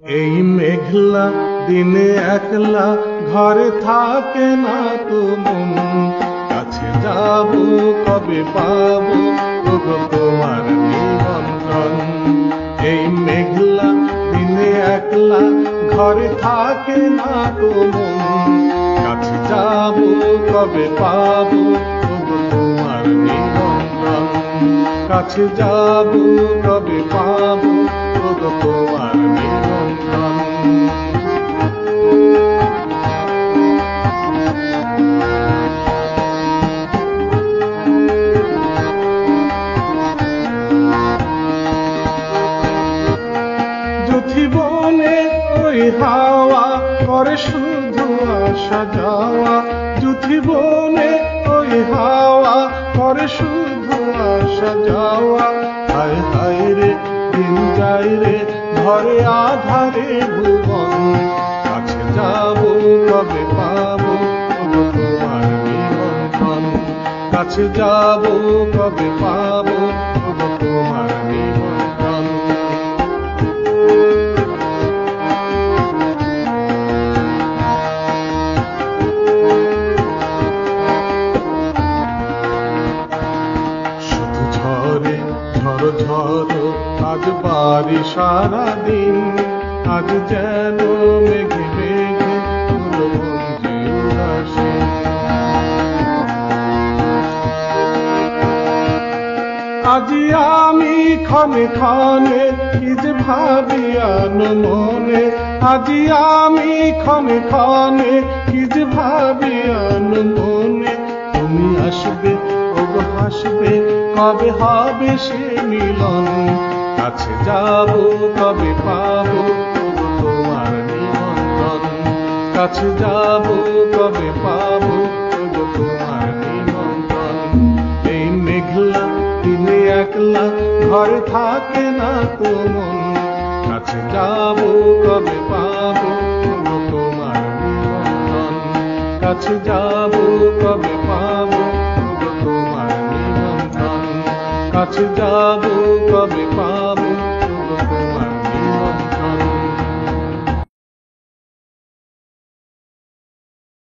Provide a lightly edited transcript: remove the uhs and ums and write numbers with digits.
এই মেঘলা দিনে একলা ঘরে থাকে না তো মন, কাছে যাব কবে পাবো ওগো তোমার নিমন্ত্রণ। এই মেঘলা দিনে একলা ঘরে থাকে না তো মন, কাছে যাব কবে পাবো ওগো তোমার নিমন্ত্রণ। কাছে যাব কবে পাবো ওগো তোমার নিমন্ত্রণ। বনে ওই হাওয়া করে শুধু আসা যাওয়া, জুথি বনে ওই হাওয়া করে শুধু আসা যাওয়া। হায় হায় রে দিন যাই রে ঘরে আধারে ভুবন, কাছে যাব কবে পাবো ওগো তোমার নিমন্ত্রণ। কাছে যাব কবে পাবো ওগো তোমার নিমন্ত্রণ। ঝড় ঝড় আজ বাড়ি সারাদিন, আজ যেন মেঘে মেঘে হলো মঞ্জে উদাসী। আজি আমি ক্ষণে ক্ষণে কি যে ভাবি আনো মনে, আজি আমি ক্ষণে ক্ষণে কি যে ভাবি আনো মনে। তুমি আসবে ওগো হাসবে কবে হবে সে মিলন, কাছে যাব কবে পাবো ওগো তোমার নিমন্ত্রণ। কাছে যাব কবে পাবো ওগো তোমার নিমন্ত্রণ। এই মেঘলা দিনে একলা ঘরে থাকে না তো মন, কাছে যাব কবে পাবো ওগো তোমার নিমন্ত্রণ। কাছে যাব কবে পাবো ওগো তোমার নিমন্ত্রণ। কাছে যাব কবে পাবো